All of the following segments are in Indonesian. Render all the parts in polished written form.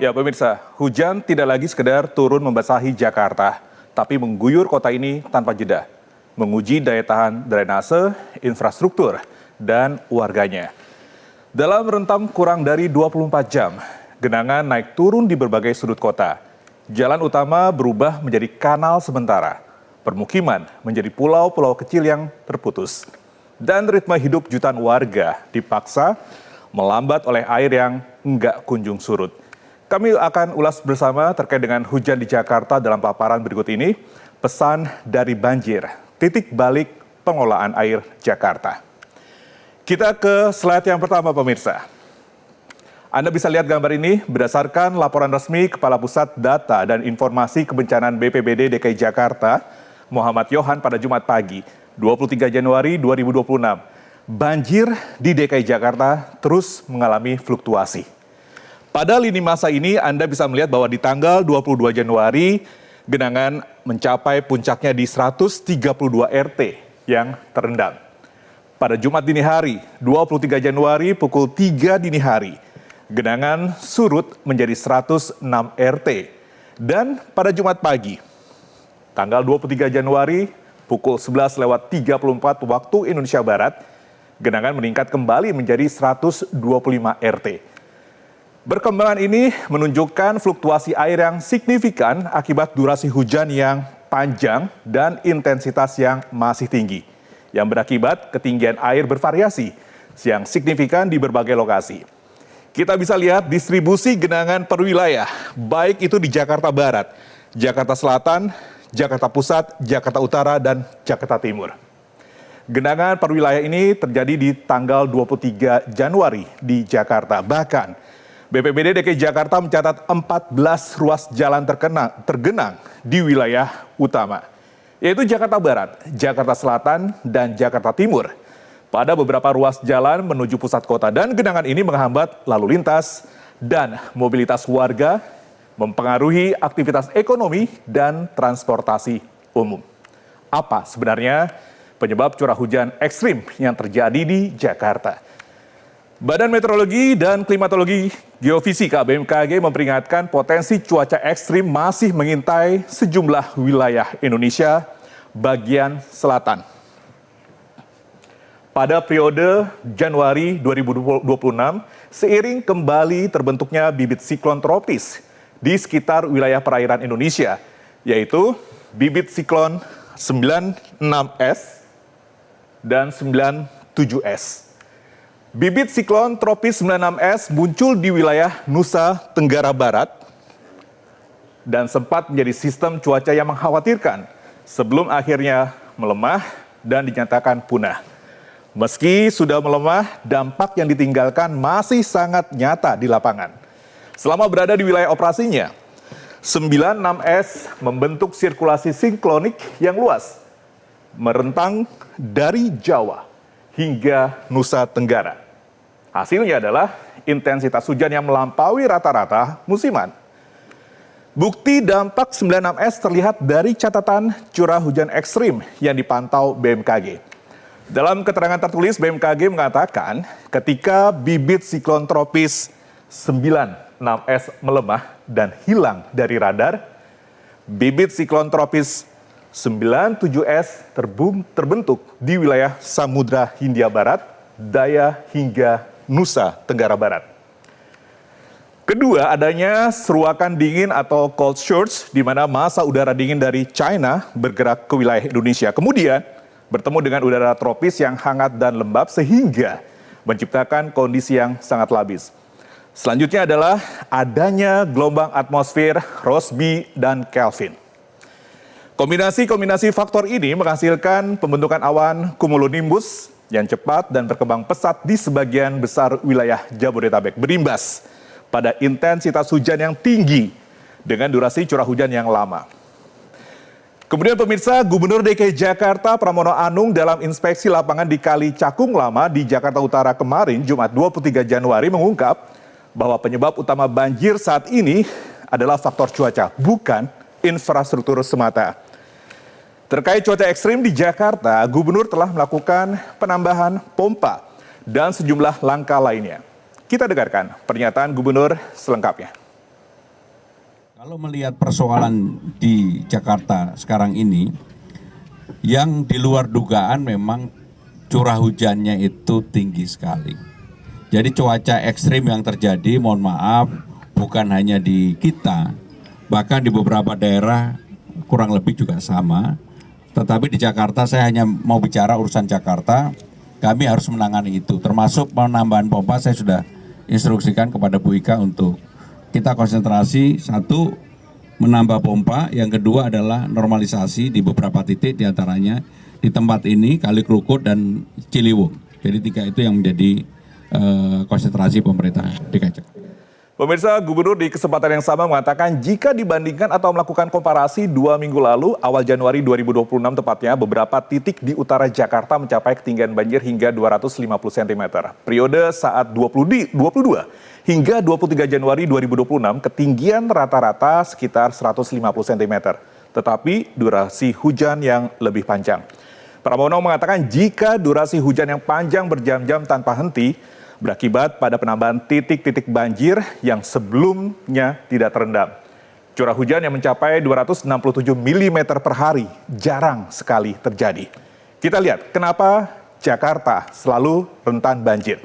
Ya pemirsa, hujan tidak lagi sekedar turun membasahi Jakarta, tapi mengguyur kota ini tanpa jeda. Menguji daya tahan drainase, infrastruktur, dan warganya. Dalam rentam kurang dari 24 jam, genangan naik turun di berbagai sudut kota. Jalan utama berubah menjadi kanal sementara. Permukiman menjadi pulau-pulau kecil yang terputus. Dan ritme hidup jutaan warga dipaksa melambat oleh air yang enggak kunjung surut. Kami akan ulas bersama terkait dengan hujan di Jakarta dalam paparan berikut ini. Pesan dari banjir, titik balik pengelolaan air Jakarta. Kita ke slide yang pertama pemirsa. Anda bisa lihat gambar ini berdasarkan laporan resmi Kepala Pusat Data dan Informasi Kebencanaan BPBD DKI Jakarta, Muhammad Yohan pada Jumat pagi, 23 Januari 2026. Banjir di DKI Jakarta terus mengalami fluktuasi. Pada lini masa ini Anda bisa melihat bahwa di tanggal 22 Januari, genangan mencapai puncaknya di 132 RT yang terendam. Pada Jumat dini hari, 23 Januari pukul 3 dini hari, genangan surut menjadi 106 RT. Dan pada Jumat pagi, tanggal 23 Januari pukul 11:34 waktu Indonesia Barat, genangan meningkat kembali menjadi 125 RT. Perkembangan ini menunjukkan fluktuasi air yang signifikan akibat durasi hujan yang panjang dan intensitas yang masih tinggi, yang berakibat ketinggian air bervariasi yang signifikan di berbagai lokasi. Kita bisa lihat distribusi genangan per wilayah, baik itu di Jakarta Barat, Jakarta Selatan, Jakarta Pusat, Jakarta Utara, dan Jakarta Timur. Genangan per wilayah ini terjadi di tanggal 23 Januari di Jakarta. Bahkan BPBD DKI Jakarta mencatat 14 ruas jalan tergenang di wilayah utama, yaitu Jakarta Barat, Jakarta Selatan, dan Jakarta Timur. Pada beberapa ruas jalan menuju pusat kota, dan genangan ini menghambat lalu lintas dan mobilitas warga, mempengaruhi aktivitas ekonomi dan transportasi umum. Apa sebenarnya penyebab curah hujan ekstrim yang terjadi di Jakarta? Badan Meteorologi dan Klimatologi Geofisika BMKG memperingatkan potensi cuaca ekstrim masih mengintai sejumlah wilayah Indonesia bagian selatan. Pada periode Januari 2026, seiring kembali terbentuknya bibit siklon tropis di sekitar wilayah perairan Indonesia, yaitu bibit siklon 96S dan 97S. Bibit siklon tropis 96S muncul di wilayah Nusa Tenggara Barat dan sempat menjadi sistem cuaca yang mengkhawatirkan sebelum akhirnya melemah dan dinyatakan punah. Meski sudah melemah, dampak yang ditinggalkan masih sangat nyata di lapangan. Selama berada di wilayah operasinya, 96S membentuk sirkulasi sinklonik yang luas, merentang dari Jawa hingga Nusa Tenggara. Hasilnya adalah intensitas hujan yang melampaui rata-rata musiman. Bukti dampak 96S terlihat dari catatan curah hujan ekstrim yang dipantau BMKG. Dalam keterangan tertulis, BMKG mengatakan ketika bibit siklon tropis 96S melemah dan hilang dari radar, bibit siklon tropis 97S terbentuk di wilayah Samudra Hindia Barat, Daya hingga Nusa Tenggara Barat. Kedua, adanya seruakan dingin atau cold shorts di mana massa udara dingin dari China bergerak ke wilayah Indonesia. Kemudian bertemu dengan udara tropis yang hangat dan lembab sehingga menciptakan kondisi yang sangat labis. Selanjutnya adalah adanya gelombang atmosfer Rossby dan Kelvin. Kombinasi faktor ini menghasilkan pembentukan awan cumulonimbus yang cepat dan berkembang pesat di sebagian besar wilayah Jabodetabek, berimbas pada intensitas hujan yang tinggi dengan durasi curah hujan yang lama. Kemudian pemirsa, Gubernur DKI Jakarta Pramono Anung dalam inspeksi lapangan di Kali Cakung Lama di Jakarta Utara kemarin, Jumat 23 Januari mengungkap bahwa penyebab utama banjir saat ini adalah faktor cuaca, bukan infrastruktur semata. Terkait cuaca ekstrim di Jakarta, Gubernur telah melakukan penambahan pompa dan sejumlah langkah lainnya. Kita dengarkan pernyataan Gubernur selengkapnya. Kalau melihat persoalan di Jakarta sekarang ini, yang di luar dugaan memang curah hujannya itu tinggi sekali. Jadi cuaca ekstrim yang terjadi, mohon maaf, bukan hanya di kita, bahkan di beberapa daerah kurang lebih juga sama. Tetapi di Jakarta, saya hanya mau bicara urusan Jakarta, kami harus menangani itu. Termasuk penambahan pompa, saya sudah instruksikan kepada Bu Ika untuk kita konsentrasi, satu, menambah pompa, yang kedua adalah normalisasi di beberapa titik, diantaranya di tempat ini, Kali Krukut dan Ciliwung. Jadi tiga itu yang menjadi konsentrasi pemerintah DKI Jakarta. Pemirsa, Gubernur di kesempatan yang sama mengatakan jika dibandingkan atau melakukan komparasi 2 minggu lalu, awal Januari 2026 tepatnya, beberapa titik di utara Jakarta mencapai ketinggian banjir hingga 250 cm. Periode saat 22 hingga 23 Januari 2026, ketinggian rata-rata sekitar 150 cm. Tetapi durasi hujan yang lebih panjang. Pramono mengatakan jika durasi hujan yang panjang berjam-jam tanpa henti, berakibat pada penambahan titik-titik banjir yang sebelumnya tidak terendam. Curah hujan yang mencapai 267 mm per hari jarang sekali terjadi. Kita lihat kenapa Jakarta selalu rentan banjir.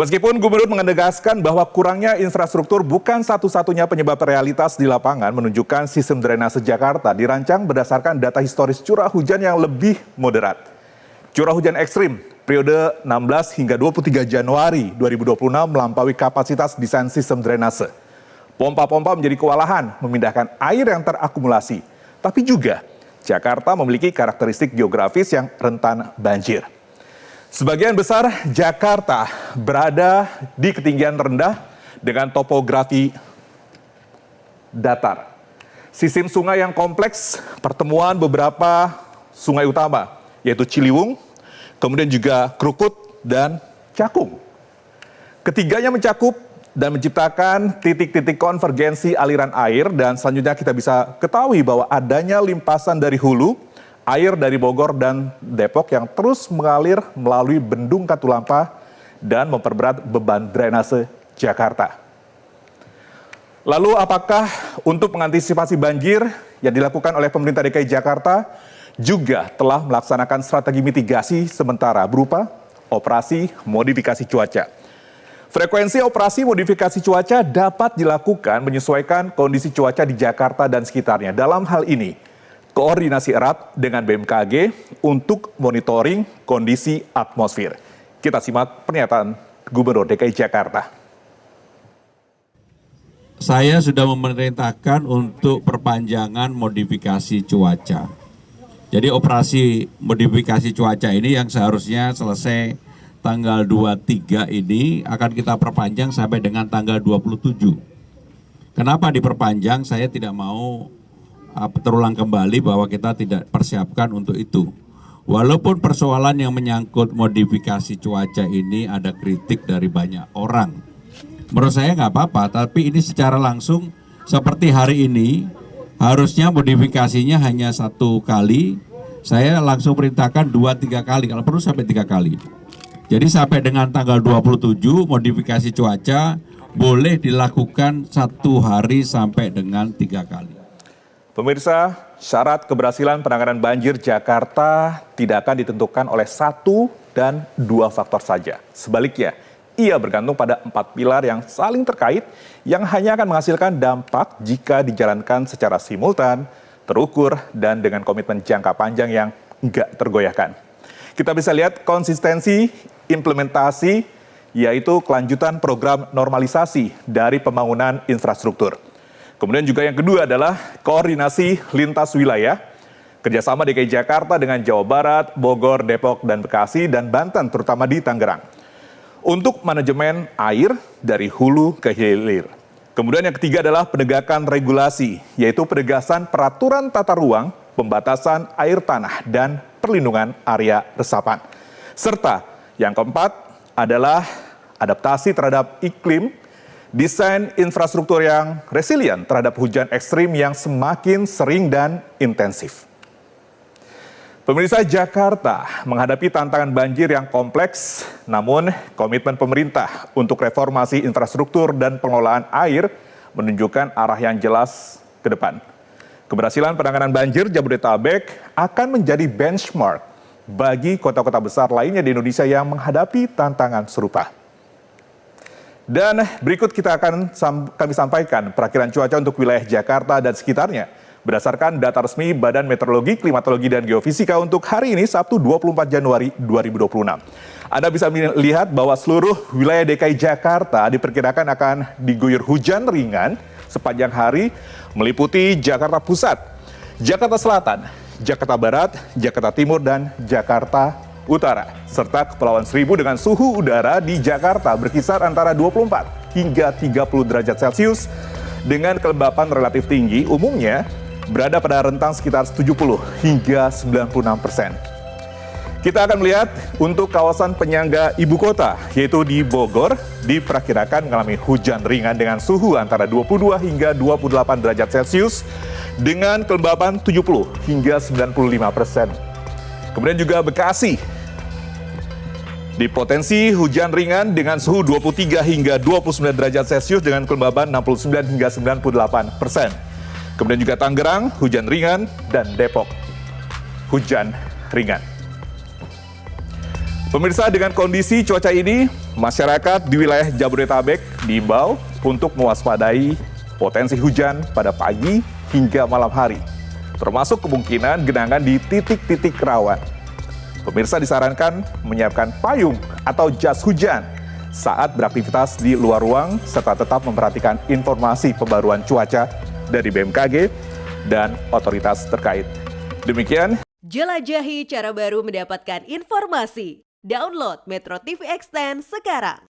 Meskipun Gubernur menegaskan bahwa kurangnya infrastruktur bukan satu-satunya penyebab, realitas di lapangan menunjukkan sistem drainase Jakarta dirancang berdasarkan data historis curah hujan yang lebih moderat. Curah hujan ekstrim periode 16 hingga 23 Januari 2026 melampaui kapasitas desain sistem drainase. Pompa-pompa menjadi kewalahan memindahkan air yang terakumulasi. Tapi juga Jakarta memiliki karakteristik geografis yang rentan banjir. Sebagian besar Jakarta berada di ketinggian rendah dengan topografi datar. Sistem sungai yang kompleks, pertemuan beberapa sungai utama, yaitu Ciliwung, kemudian juga Krukut dan Cakung. Ketiganya mencakup dan menciptakan titik-titik konvergensi aliran air, dan selanjutnya kita bisa ketahui bahwa adanya limpasan dari hulu, air dari Bogor dan Depok yang terus mengalir melalui Bendung Katulampa dan memperberat beban drainase Jakarta. Lalu apakah untuk mengantisipasi banjir yang dilakukan oleh pemerintah DKI Jakarta juga telah melaksanakan strategi mitigasi sementara berupa operasi modifikasi cuaca. Frekuensi operasi modifikasi cuaca dapat dilakukan menyesuaikan kondisi cuaca di Jakarta dan sekitarnya. Dalam hal ini, koordinasi erat dengan BMKG untuk monitoring kondisi atmosfer. Kita simak pernyataan Gubernur DKI Jakarta. Saya sudah memerintahkan untuk perpanjangan modifikasi cuaca. Jadi operasi modifikasi cuaca ini yang seharusnya selesai tanggal 23 ini akan kita perpanjang sampai dengan tanggal 27. Kenapa diperpanjang? Saya tidak mau terulang kembali bahwa kita tidak persiapkan untuk itu. Walaupun persoalan yang menyangkut modifikasi cuaca ini ada kritik dari banyak orang. Menurut saya nggak apa-apa, tapi ini secara langsung seperti hari ini, harusnya modifikasinya hanya 1 kali, saya langsung perintahkan 2-3 kali, kalau perlu sampai 3 kali. Jadi sampai dengan tanggal 27 modifikasi cuaca boleh dilakukan 1 hari sampai dengan 3 kali. Pemirsa, syarat keberhasilan penanganan banjir Jakarta tidak akan ditentukan oleh 1 dan 2 faktor saja. Sebaliknya, ia bergantung pada 4 pilar yang saling terkait yang hanya akan menghasilkan dampak jika dijalankan secara simultan, terukur, dan dengan komitmen jangka panjang yang enggak tergoyahkan. Kita bisa lihat konsistensi implementasi, yaitu kelanjutan program normalisasi dari pembangunan infrastruktur. Kemudian juga yang kedua adalah koordinasi lintas wilayah, kerjasama DKI Jakarta dengan Jawa Barat, Bogor, Depok, dan Bekasi, dan Banten, terutama di Tangerang. Untuk manajemen air dari hulu ke hilir. Kemudian yang ketiga adalah penegakan regulasi, yaitu penegasan peraturan tata ruang, pembatasan air tanah, dan perlindungan area resapan. Serta yang keempat adalah adaptasi terhadap iklim, desain infrastruktur yang resilient terhadap hujan ekstrim yang semakin sering dan intensif. Pemirsa, Jakarta menghadapi tantangan banjir yang kompleks, namun komitmen pemerintah untuk reformasi infrastruktur dan pengelolaan air menunjukkan arah yang jelas ke depan. Keberhasilan penanganan banjir Jabodetabek akan menjadi benchmark bagi kota-kota besar lainnya di Indonesia yang menghadapi tantangan serupa. Dan berikut kami sampaikan perakiraan cuaca untuk wilayah Jakarta dan sekitarnya berdasarkan data resmi Badan Meteorologi, Klimatologi, dan Geofisika untuk hari ini Sabtu 24 Januari 2026. Anda bisa melihat bahwa seluruh wilayah DKI Jakarta diperkirakan akan diguyur hujan ringan sepanjang hari meliputi Jakarta Pusat, Jakarta Selatan, Jakarta Barat, Jakarta Timur, dan Jakarta Utara, serta Kepulauan Seribu dengan suhu udara di Jakarta berkisar antara 24 hingga 30 derajat Celcius dengan kelembapan relatif tinggi umumnya berada pada rentang sekitar 70 hingga 96%. Kita akan melihat untuk kawasan penyangga ibu kota, yaitu di Bogor, diperkirakan mengalami hujan ringan dengan suhu antara 22 hingga 28 derajat Celcius dengan kelembapan 70 hingga 95%. Kemudian juga Bekasi, dipotensi hujan ringan dengan suhu 23 hingga 29 derajat Celcius dengan kelembaban 69 hingga 98%. Kemudian juga Tangerang, hujan ringan, dan Depok, hujan ringan. Pemirsa, dengan kondisi cuaca ini, masyarakat di wilayah Jabodetabek diimbau untuk mewaspadai potensi hujan pada pagi hingga malam hari, termasuk kemungkinan genangan di titik-titik rawan. Pemirsa disarankan menyiapkan payung atau jas hujan saat beraktivitas di luar ruang, serta tetap memperhatikan informasi pembaruan cuaca dari BMKG dan otoritas terkait. Demikian. Jelajahi cara baru mendapatkan informasi. Download Metro TV Extend sekarang.